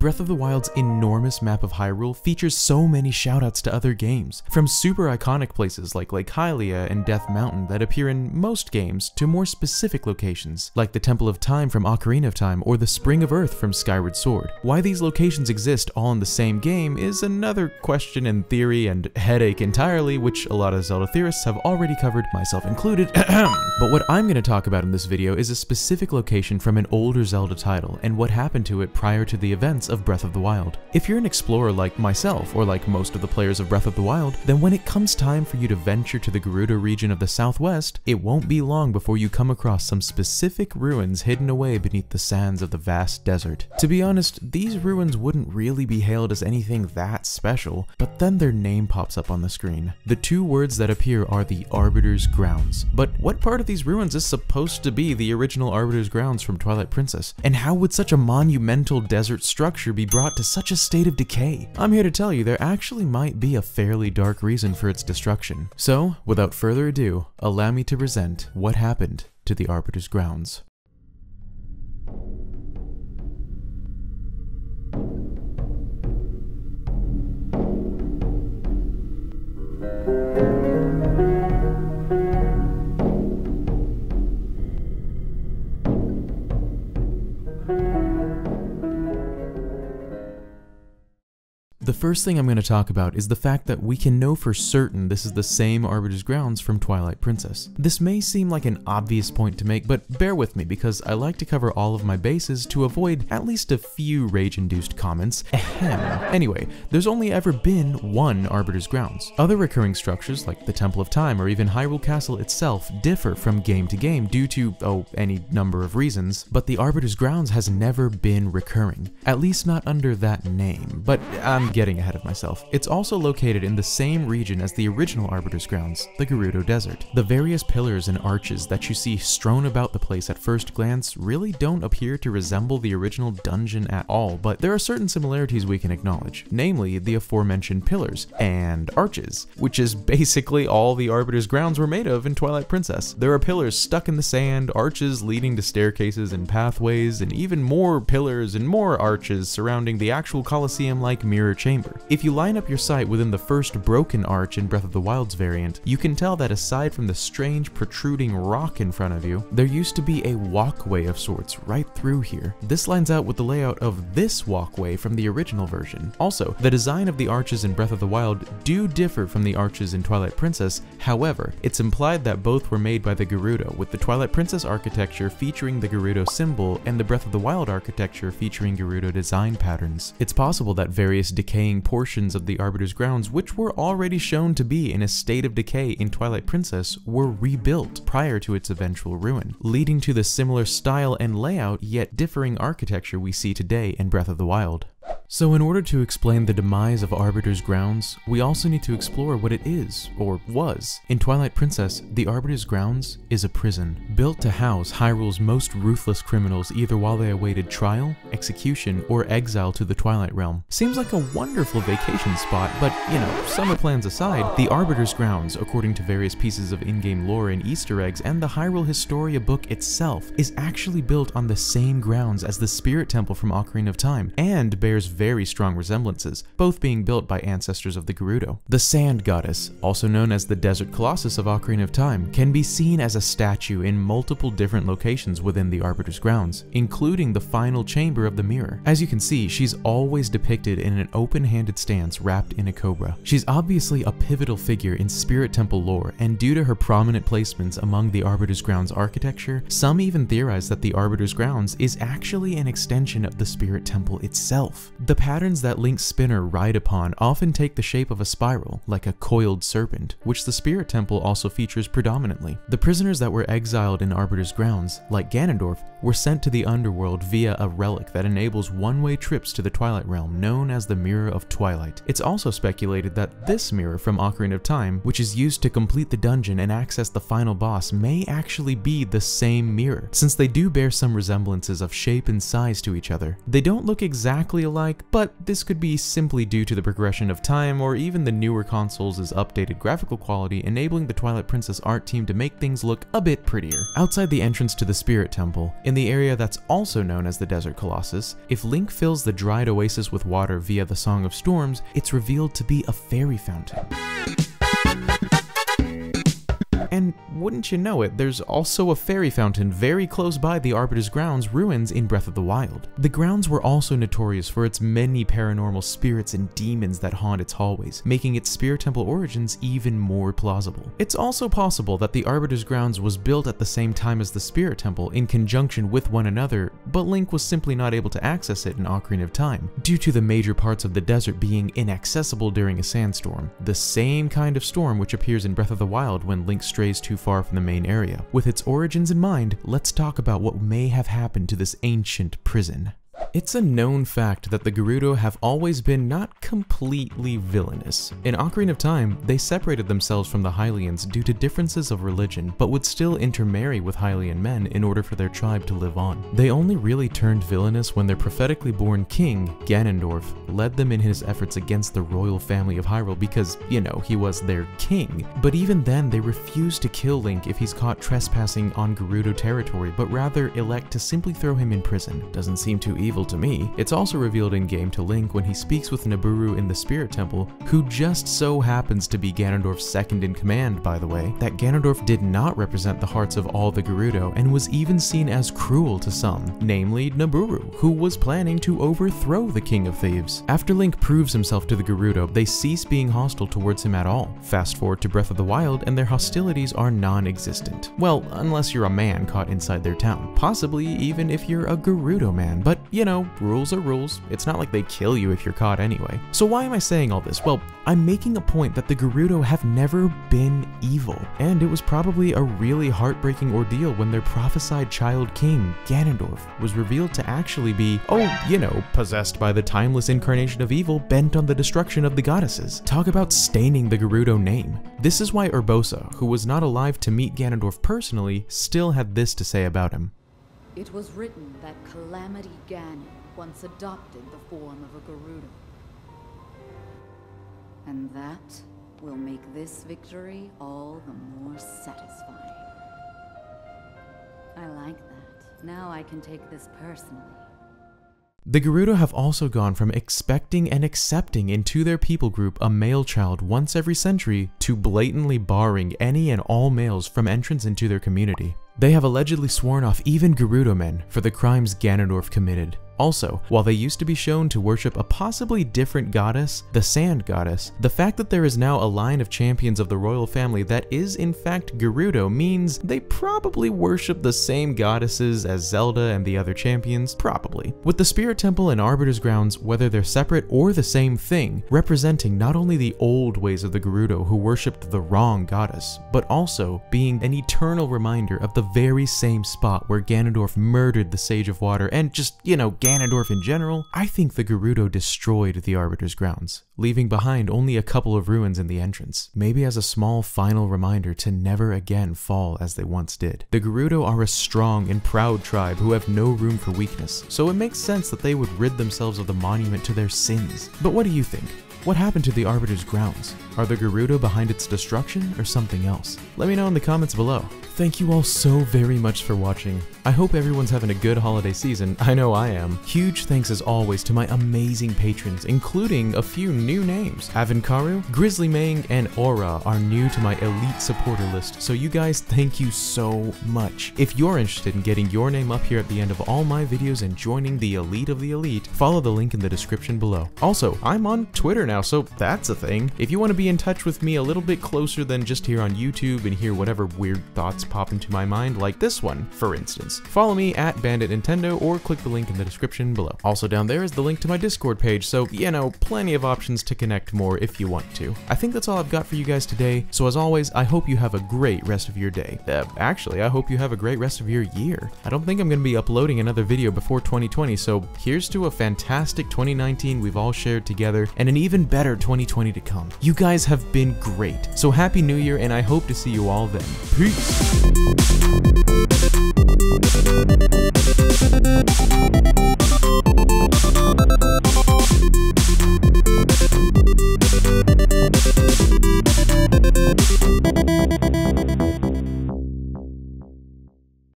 Breath of the Wild's enormous map of Hyrule features so many shoutouts to other games, from super iconic places like Lake Hylia and Death Mountain that appear in most games to more specific locations, like the Temple of Time from Ocarina of Time or the Spring of Earth from Skyward Sword. Why these locations exist all in the same game is another question and theory and headache entirely, which a lot of Zelda theorists have already covered, myself included. But what I'm going to talk about in this video is a specific location from an older Zelda title and what happened to it prior to the events of Breath of the Wild. If you're an explorer like myself, or like most of the players of Breath of the Wild, then when it comes time for you to venture to the Gerudo region of the southwest, it won't be long before you come across some specific ruins hidden away beneath the sands of the vast desert. To be honest, these ruins wouldn't really be hailed as anything that special, but then their name pops up on the screen. The two words that appear are the Arbiter's Grounds. But what part of these ruins is supposed to be the original Arbiter's Grounds from Twilight Princess? And how would such a monumental desert structure be brought to such a state of decay? I'm here to tell you there actually might be a fairly dark reason for its destruction. So, without further ado, allow me to present what happened to the Arbiter's Grounds. The first thing I'm going to talk about is the fact that we can know for certain this is the same Arbiter's Grounds from Twilight Princess. This may seem like an obvious point to make, but bear with me because I like to cover all of my bases to avoid at least a few rage-induced comments. Anyway, there's only ever been one Arbiter's Grounds. Other recurring structures like the Temple of Time or even Hyrule Castle itself differ from game to game due to, any number of reasons, but the Arbiter's Grounds has never been recurring, at least not under that name, but I'm getting ahead of myself. It's also located in the same region as the original Arbiter's Grounds, the Gerudo Desert. The various pillars and arches that you see strewn about the place at first glance really don't appear to resemble the original dungeon at all, but there are certain similarities we can acknowledge, namely the aforementioned pillars and arches, which is basically all the Arbiter's Grounds were made of in Twilight Princess. There are pillars stuck in the sand, arches leading to staircases and pathways, and even more pillars and more arches surrounding the actual Colosseum-like mirror chamber. If you line up your sight within the first broken arch in Breath of the Wild's variant, you can tell that aside from the strange protruding rock in front of you, there used to be a walkway of sorts right through here. This lines out with the layout of this walkway from the original version. Also, the design of the arches in Breath of the Wild do differ from the arches in Twilight Princess. However, it's implied that both were made by the Gerudo, with the Twilight Princess architecture featuring the Gerudo symbol and the Breath of the Wild architecture featuring Gerudo design patterns. It's possible that various decaying portions of the Arbiter's Grounds, which were already shown to be in a state of decay in Twilight Princess, were rebuilt prior to its eventual ruin, leading to the similar style and layout yet differing architecture we see today in Breath of the Wild. So in order to explain the demise of Arbiter's Grounds, we also need to explore what it is, or was. In Twilight Princess, the Arbiter's Grounds is a prison, built to house Hyrule's most ruthless criminals either while they awaited trial, execution, or exile to the Twilight Realm. Seems like a wonderful vacation spot, but, summer plans aside, the Arbiter's Grounds, according to various pieces of in-game lore and Easter eggs and the Hyrule Historia book itself, is actually built on the same grounds as the Spirit Temple from Ocarina of Time, and bears very strong resemblances, both being built by ancestors of the Gerudo. The Sand Goddess, also known as the Desert Colossus of Ocarina of Time, can be seen as a statue in multiple different locations within the Arbiter's Grounds, including the final chamber of the mirror. As you can see, she's always depicted in an open-handed stance wrapped in a cobra. She's obviously a pivotal figure in Spirit Temple lore, and due to her prominent placements among the Arbiter's Grounds architecture, some even theorize that the Arbiter's Grounds is actually an extension of the Spirit Temple itself. The patterns that Link's spinner ride upon often take the shape of a spiral, like a coiled serpent, which the Spirit Temple also features predominantly. The prisoners that were exiled in Arbiter's Grounds, like Ganondorf, were sent to the underworld via a relic that enables one-way trips to the Twilight Realm, known as the Mirror of Twilight. It's also speculated that this mirror from Ocarina of Time, which is used to complete the dungeon and access the final boss, may actually be the same mirror, since they do bear some resemblances of shape and size to each other. They don't look exactly alike, but this could be simply due to the progression of time or even the newer consoles' updated graphical quality, enabling the Twilight Princess art team to make things look a bit prettier. Outside the entrance to the Spirit Temple, In the area that's also known as the Desert Colossus, if Link fills the dried oasis with water via the Song of Storms, it's revealed to be a fairy fountain. And wouldn't you know it, there's also a fairy fountain very close by the Arbiter's Grounds ruins in Breath of the Wild. The grounds were also notorious for its many paranormal spirits and demons that haunt its hallways, making its Spirit Temple origins even more plausible. It's also possible that the Arbiter's Grounds was built at the same time as the Spirit Temple in conjunction with one another, but Link was simply not able to access it in Ocarina of Time, due to the major parts of the desert being inaccessible during a sandstorm, the same kind of storm which appears in Breath of the Wild when Link strays too far from the main area. With its origins in mind, let's talk about what may have happened to this ancient prison. It's a known fact that the Gerudo have always been not completely villainous. In Ocarina of Time, they separated themselves from the Hylians due to differences of religion, but would still intermarry with Hylian men in order for their tribe to live on. They only really turned villainous when their prophetically born king, Ganondorf, led them in his efforts against the royal family of Hyrule because, you know, he was their king. But even then, they refuse to kill Link if he's caught trespassing on Gerudo territory, but rather elect to simply throw him in prison. Doesn't seem too evil to me. It's also revealed in-game to Link when he speaks with Nabooru in the Spirit Temple, who just so happens to be Ganondorf's second in command, by the way, that Ganondorf did not represent the hearts of all the Gerudo and was even seen as cruel to some, namely Nabooru, who was planning to overthrow the King of Thieves. After Link proves himself to the Gerudo, they cease being hostile towards him at all. Fast forward to Breath of the Wild and their hostilities are non-existent. Well, unless you're a man caught inside their town. Possibly even if you're a Gerudo man, but you know, rules are rules. It's not like they kill you if you're caught anyway. So why am I saying all this? Well, I'm making a point that the Gerudo have never been evil, and it was probably a really heartbreaking ordeal when their prophesied child king, Ganondorf, was revealed to actually be, oh, you know, possessed by the timeless incarnation of evil bent on the destruction of the goddesses. Talk about staining the Gerudo name. This is why Urbosa, who was not alive to meet Ganondorf personally, still had this to say about him. It was written that Calamity Ganon once adopted the form of a Gerudo. And that will make this victory all the more satisfying. I like that. Now I can take this personally. The Gerudo have also gone from expecting and accepting into their people group a male child once every century to blatantly barring any and all males from entrance into their community. They have allegedly sworn off even Gerudo men for the crimes Ganondorf committed. Also, while they used to be shown to worship a possibly different goddess, the Sand Goddess, the fact that there is now a line of champions of the royal family that is in fact Gerudo means they probably worship the same goddesses as Zelda and the other champions, probably. With the Spirit Temple and Arbiter's Grounds, whether they're separate or the same thing, representing not only the old ways of the Gerudo who worshipped the wrong goddess, but also being an eternal reminder of the very same spot where Ganondorf murdered the Sage of Water and just, you know, Ganondorf in general. I think the Gerudo destroyed the Arbiter's Grounds, leaving behind only a couple of ruins in the entrance, maybe as a small final reminder to never again fall as they once did. The Gerudo are a strong and proud tribe who have no room for weakness, so it makes sense that they would rid themselves of the monument to their sins. But what do you think? What happened to the Arbiter's Grounds? Are the Gerudo behind its destruction or something else? Let me know in the comments below. Thank you all so very much for watching. I hope everyone's having a good holiday season. I know I am. Huge thanks as always to my amazing patrons, including a few new names. Avinkaru, Grizzly Mang, and Aura are new to my elite supporter list, so you guys, thank you so much. If you're interested in getting your name up here at the end of all my videos and joining the elite of the elite, follow the link in the description below. Also, I'm on Twitter now, so that's a thing. If you want to be in touch with me a little bit closer than just here on YouTube and hear whatever weird thoughts pop into my mind, like this one, for instance, follow me at Bandit Nintendo or click the link in the description below. Also down there is the link to my Discord page, so, you know, plenty of options to connect more if you want to. I think that's all I've got for you guys today, so as always, I hope you have a great rest of your day. Actually, I hope you have a great rest of your year. I don't think I'm going to be uploading another video before 2020, so here's to a fantastic 2019 we've all shared together, and an even better 2020 to come. You guys have been great, so Happy New Year, and I hope to see you all then. Peace!